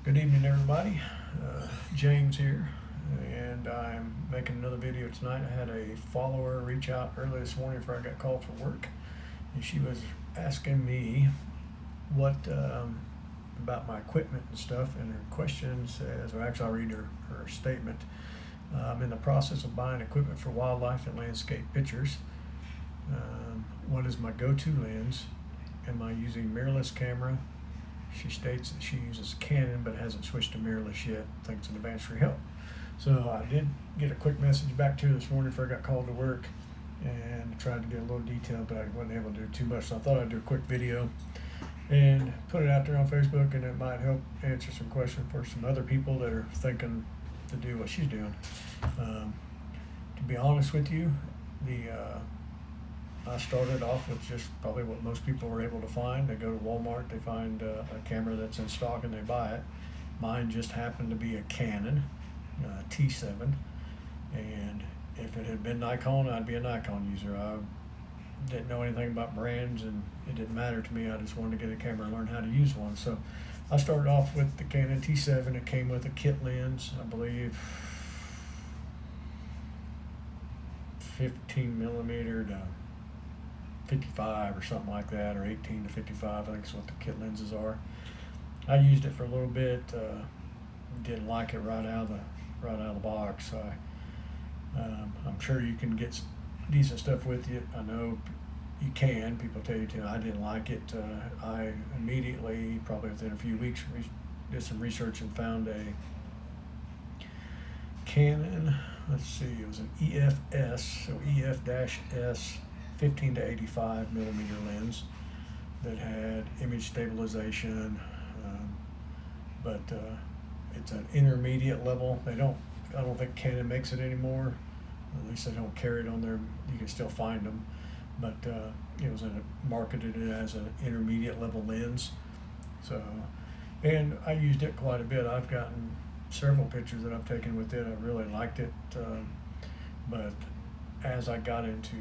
Good evening, everybody. James here, and I'm making another video tonight. I had a follower reach out early this morning before I got called for work, and she was asking me what about my equipment and stuff. And her question says, or actually, I'll read her statement. I'm in the process of buying equipment for wildlife and landscape pictures. What is my go-to lens? Am I using mirrorless camera? She states that she uses Canon but hasn't switched to mirrorless yet. Thanks in advance for your help. So I did get a quick message back to her this morning before I got called to work, and tried to get a little detail, but I wasn't able to do too much. So I thought I'd do a quick video and put it out there on Facebook, and it might help answer some questions for some other people that are thinking to do what she's doing. To be honest with you, I started off with just probably what most people are able to find. They go to Walmart, they find a camera that's in stock, and they buy it. Mine just happened to be a Canon T7, and if it had been Nikon, I'd be a Nikon user. I didn't know anything about brands, and it didn't matter to me. I just wanted to get a camera and learn how to use one. So I started off with the Canon T7. It came with a kit lens, I believe 15 millimeter to 55 or something like that, or 18 to 55, I think is what the kit lenses are. I used it for a little bit, didn't like it right out of the box. I'm sure you can get decent stuff with it. I know you can. People tell you to. I didn't like it. I immediately, probably within a few weeks, did some research and found a Canon. Let's see, it was an EF-S, so EF-S 15 to 85 millimeter lens that had image stabilization, but it's an intermediate level. I don't think Canon makes it anymore. At least they don't carry it on there. You can still find them, but it was marketed as an intermediate level lens. So, and I used it quite a bit. I've gotten several pictures that I've taken with it. I really liked it, but as I got into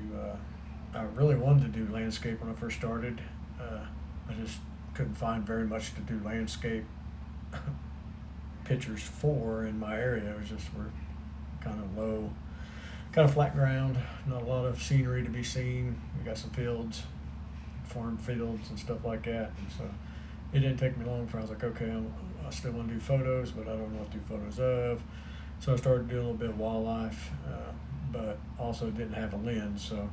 I really wanted to do landscape when I first started. I just couldn't find very much to do landscape pictures for in my area. It was just, we're kind of low, kind of flat ground, not a lot of scenery to be seen. We got some fields, farm fields and stuff like that. And so it didn't take me long before I was like, okay, I still want to do photos, but I don't know what to do photos of. So I started doing a little bit of wildlife, but also didn't have a lens. So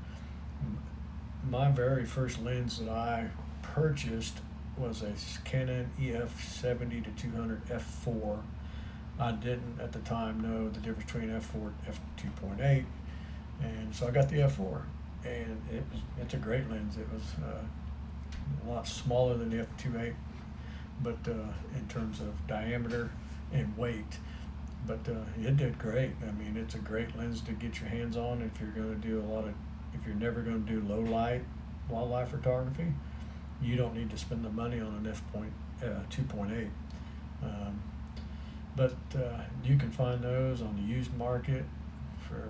my very first lens that I purchased was a Canon EF70 to 200 f4. I didn't at the time know the difference between f4 and f2.8, and so I got the f4, and it's a great lens. It was a lot smaller than the f2.8, but in terms of diameter and weight, but it did great. I mean, it's a great lens to get your hands on if you're going to do if you're never going to do low light wildlife photography. You don't need to spend the money on an f2.8. But you can find those on the used market for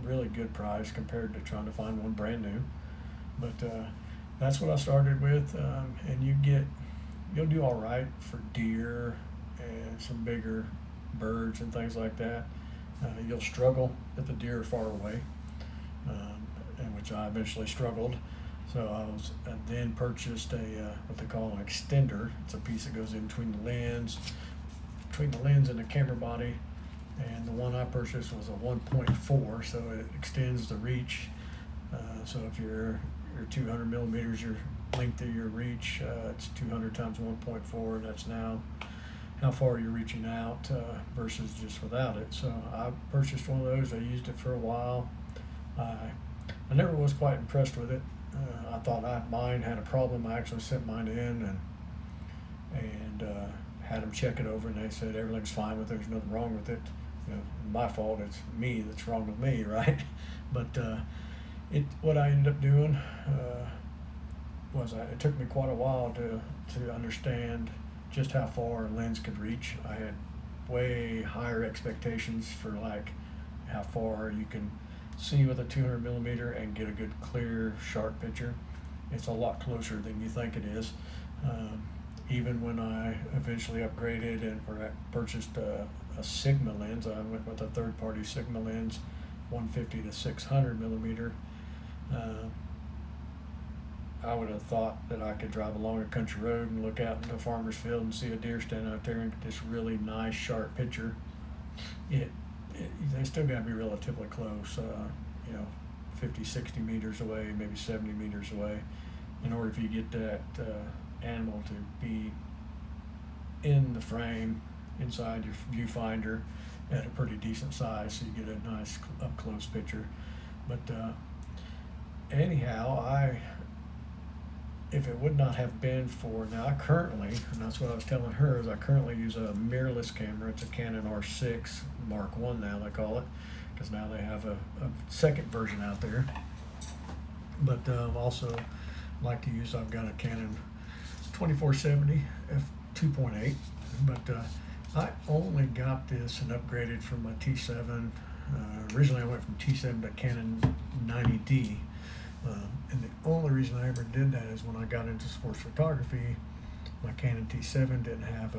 really good price compared to trying to find one brand new. But that's what I started with, and you'll do all right for deer and some bigger birds and things like that. You'll struggle if the deer are far away, and which I eventually struggled. So I then purchased what they call an extender. It's a piece that goes in between the lens and the camera body. And the one I purchased was a 1.4, so it extends the reach. So if your 200 millimeters, your length of your reach, it's 200 times 1.4, and that's now how far you're reaching out versus just without it. So I purchased one of those. I used it for a while. I never was quite impressed with it. I thought mine had a problem. I actually sent mine in and had them check it over, and they said everything's fine with it. There's nothing wrong with it. You know, my fault. It's me that's wrong with me, right? But what I ended up doing was it took me quite a while to understand just how far a lens could reach. I had way higher expectations for like how far you can see with a 200 millimeter and get a good clear sharp picture. It's a lot closer than you think it is. even when I eventually upgraded or purchased a Sigma lens, I went with a third-party Sigma lens, 150 to 600 millimeter. I would have thought that I could drive along a country road and look out into a farmer's field and see a deer standing out there and get this really nice, sharp picture. They still got to be relatively close, 50, 60 meters away, maybe 70 meters away, in order for you to get that animal to be in the frame inside your viewfinder at a pretty decent size, so you get a nice up close picture. But anyhow, if it would not have been for, now I currently, and that's what I was telling her, is I currently use a mirrorless camera. It's a Canon R6 Mark I now they call it, because now they have a second version out there. But also like to use, I've got a Canon 2470 f2.8, but I only got this and upgraded from my T7. Originally I went from T7 to Canon 90D. And the only reason I ever did that is when I got into sports photography, my Canon T7 didn't have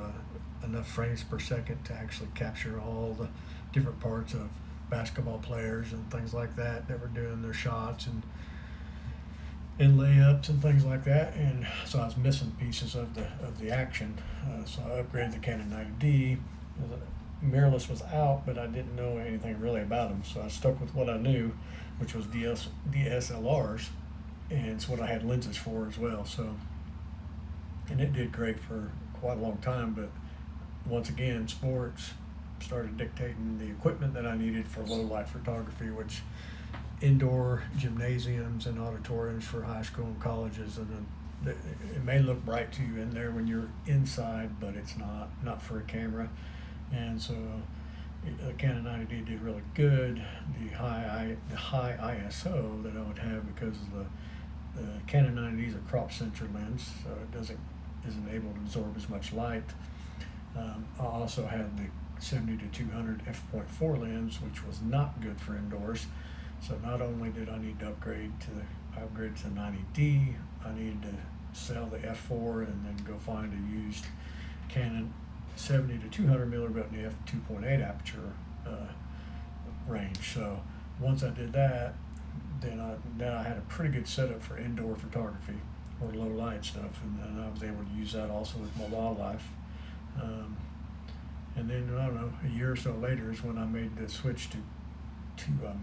enough frames per second to actually capture all the different parts of basketball players and things like that were doing their shots and layups and things like that, and so I was missing pieces of the action. So I upgraded the Canon 90D. Mirrorless was out, but I didn't know anything really about them, so I stuck with what I knew, which was DSLRs, and it's what I had lenses for as well. So, and it did great for quite a long time, but once again, sports started dictating the equipment that I needed for low light photography, which indoor gymnasiums and auditoriums for high school and colleges, and then it may look bright to you in there when you're inside, but it's not for a camera. And so the Canon 90D did really good. The high ISO that I would have, because the Canon 90D is a crop sensor lens, so it isn't able to absorb as much light. I also had the 70 to 200 f.4 lens, which was not good for indoors. So not only did I need to upgrade to the 90D, I needed to sell the f4 and then go find a used Canon 70 to 200 millimeter in the f2.8 aperture range. So once I did that, then I had a pretty good setup for indoor photography or low light stuff, and then I was able to use that also with my wildlife. And then I don't know, a year or so later is when I made the switch to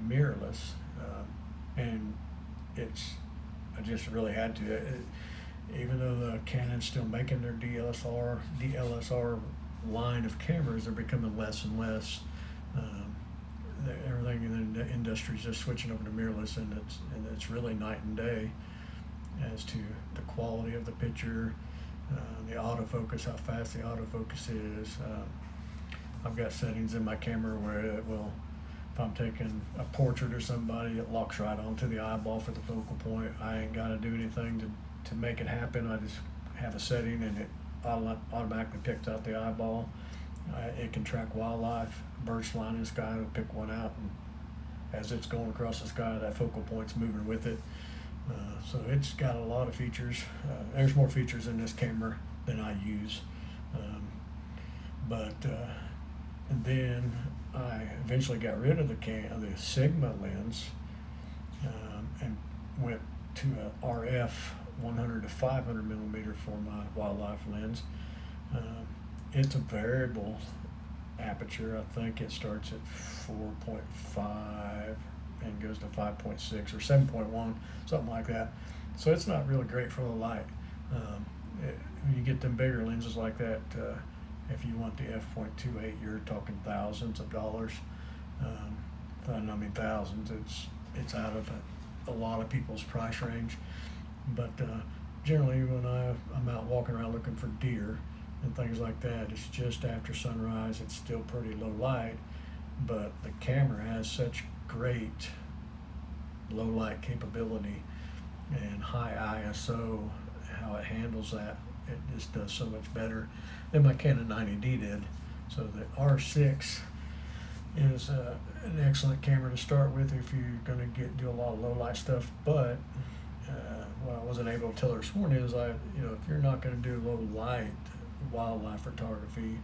mirrorless, and I just really had to. Even though the Canon's still making their DLSR line of cameras, they're becoming less and less. Everything in the industry is just switching over to mirrorless, and it's really night and day as to the quality of the picture, the autofocus, how fast the autofocus is. I've got settings in my camera where it will, if I'm taking a portrait or somebody, it locks right onto the eyeball for the focal point. I ain't got to do anything to make it happen. I just have a setting and it automatically picks out the eyeball. It can track wildlife, birds flying in the sky, it'll pick one out, and as it's going across the sky, that focal point's moving with it. So it's got a lot of features. There's more features in this camera than I use. And then I eventually got rid of the Sigma lens and went to a RF 100 to 500 millimeter for my wildlife lens. It's a variable aperture. I think it starts at 4.5 and goes to 5.6 or 7.1, something like that. So it's not really great for the light. When you get them bigger lenses like that, if you want the f.28, you're talking thousands of dollars. Thousands. It's out of a lot of people's price range. But generally, when I'm out walking around looking for deer and things like that, it's just after sunrise. It's still pretty low light, but the camera has such great low light capability and high ISO, how it handles that. It just does so much better than my Canon 90D did. So the R6 is an excellent camera to start with if you're going to do a lot of low light stuff. But what I wasn't able to tell her this morning is if you're not going to do low light wildlife photography,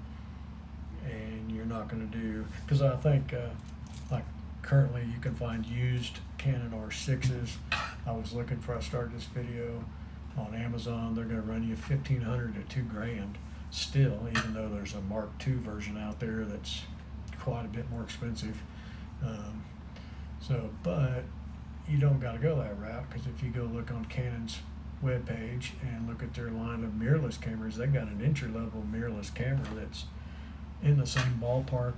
and you're not going to do, because I think like currently you can find used Canon R6s. I started this video on Amazon. They're going to run you $1,500 to $2,000 still, even though there's a Mark II version out there that's quite a bit more expensive. But you don't got to go that route, because if you go look on Canon's webpage and look at their line of mirrorless cameras, they got an entry-level mirrorless camera that's in the same ballpark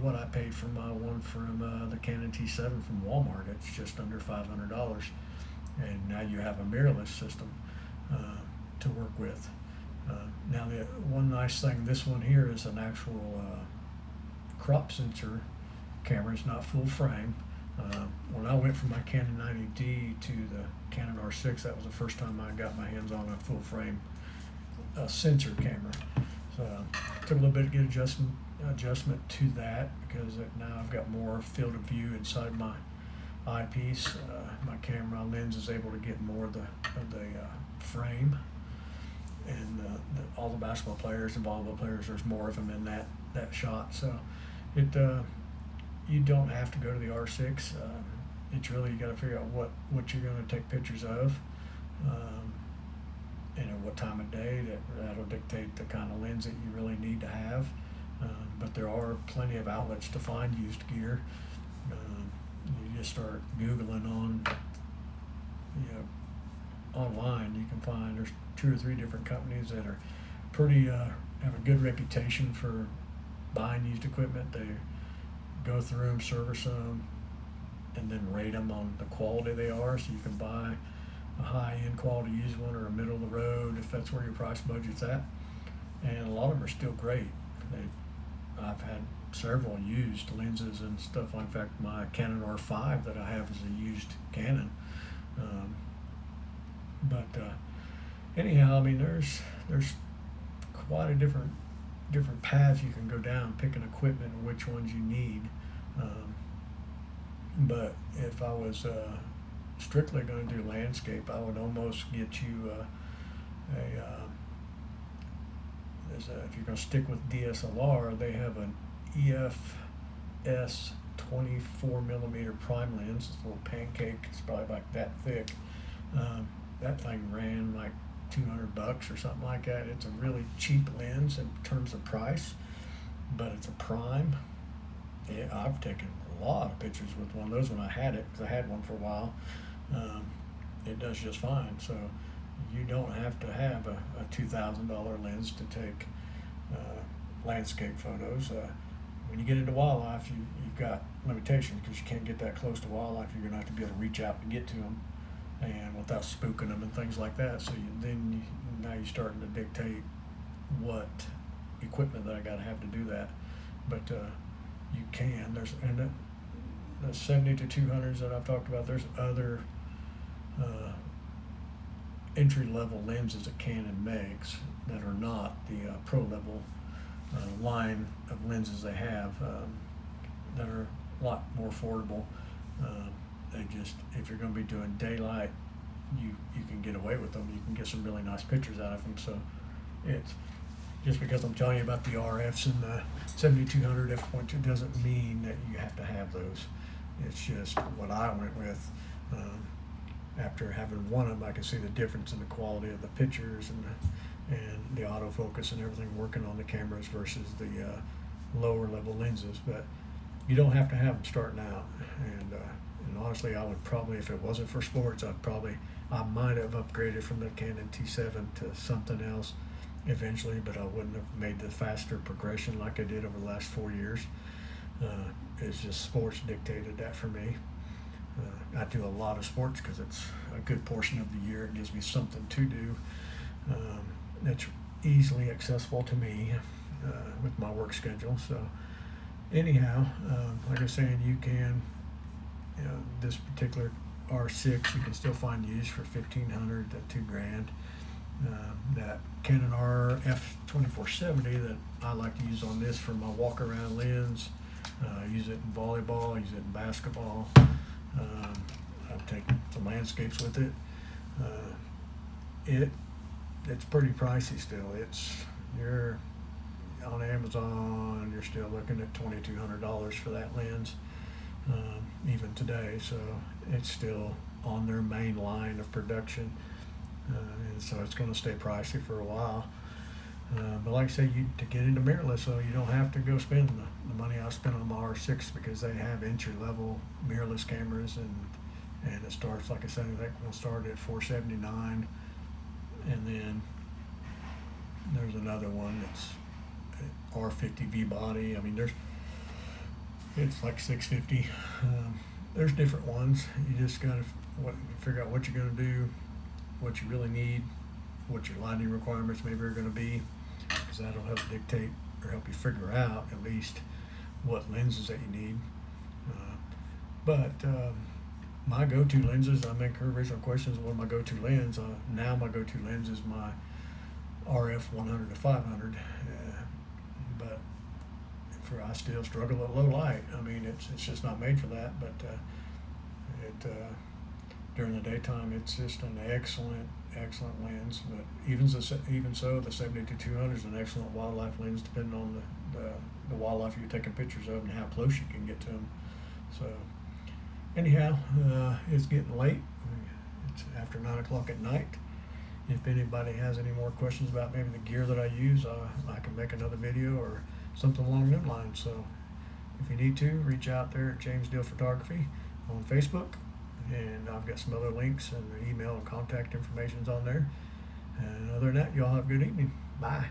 what I paid for my one from the Canon T7 from Walmart. It's just under $500, and now you have a mirrorless system to work with. Now the one nice thing, this one here is an actual crop sensor camera. It's not full frame. When I went from my Canon 90D to the Canon R6, that was the first time I got my hands on a full frame sensor camera. So it took a little bit to get adjustment to that, because now I've got more field of view inside my eyepiece. My camera lens is able to get more of the frame, and all the basketball players and volleyball players, there's more of them in that shot. So you don't have to go to the R6. It's really, you got to figure out what you're going to take pictures of, and at what time of day. That'll dictate the kind of lens that you really need to have. But there are plenty of outlets to find used gear. You just start Googling online. You can find, there's 2 or 3 different companies that are pretty have a good reputation for buying used equipment. They go through them, service them, and then rate them on the quality they are. So you can buy a high-end quality used one, or a middle of the road if that's where your price budget's at. And a lot of them are still great. I've had several used lenses and stuff. In fact, my Canon R5 that I have is a used Canon. Anyhow, I mean, there's quite a different paths you can go down picking equipment and which ones you need. But if I was strictly going to do landscape, I would almost get you if you're going to stick with DSLR, they have an EFS 24mm prime lens. It's a little pancake. It's probably like that thick. That thing ran like $200 or something like that. It's a really cheap lens in terms of price, but it's a prime. Yeah, I've taken a lot of pictures with one of those when I had it, because I had one for a while. It does just fine. So you don't have to have a $2,000 lens to take landscape photos. When you get into wildlife, you've got limitations, because you can't get that close to wildlife. You're going to have to be able to reach out to get to them, and without spooking them and things like that. So now you're starting to dictate what equipment that I got to have to do that. But you can. The 70 to 200s that I've talked about, there's other entry-level lenses that Canon makes that are not the pro-level line of lenses they have, that are a lot more affordable. If you're going to be doing daylight, you can get away with them. You can get some really nice pictures out of them. So it's just because I'm telling you about the RFs and the 7200 f.2 doesn't mean that you have to have those. It's just what I went with. After having one of them, I can see the difference in the quality of the pictures and the autofocus and everything working on the cameras versus the lower level lenses. But you don't have to have them starting out. And honestly, I would probably, if it wasn't for sports, I might have upgraded from the Canon T7 to something else eventually, but I wouldn't have made the faster progression like I did over the last 4 years. It's just sports dictated that for me. I do a lot of sports because it's a good portion of the year. It gives me something to do that's easily accessible to me with my work schedule. So anyhow, like I was saying, you can, this particular R6 you can still find used for $1,500 to $2,000. That Canon RF2470 that I like to use on this for my walk around lens. I use it in volleyball, I use it in basketball. I've taken some landscapes with it. It's pretty pricey still. You're on Amazon, you're still looking at $2,200 for that lens, even today. So it's still on their main line of production, and so it's going to stay pricey for a while. But like I say, to get into mirrorless, so you don't have to go spend the money I spent on my R6, because they have entry level mirrorless cameras, and it starts, like I said, that one started at $479, and then there's another one that's R50 V body. I mean, it's like $650. There's different ones. You just gotta figure out what you're gonna do, what you really need, what your lighting requirements maybe are gonna be, because that'll help dictate or help you figure out at least what lenses that you need. But my go-to lenses, I make her original questions, what are my go-to lens? Now my go-to lens is my RF 100 to 500, but I still struggle at low light. I mean, it's just not made for that. But during the daytime, it's just an excellent lens. But even so, the 70-200 is an excellent wildlife lens, depending on the wildlife you're taking pictures of and how close you can get to them. So anyhow, it's getting late. It's after 9 o'clock at night. If anybody has any more questions about maybe the gear that I use, I can make another video or something along them lines. So if you need to, reach out there at James Deal Photography on Facebook, and I've got some other links and email and contact information's on there. And other than that, y'all have a good evening. Bye.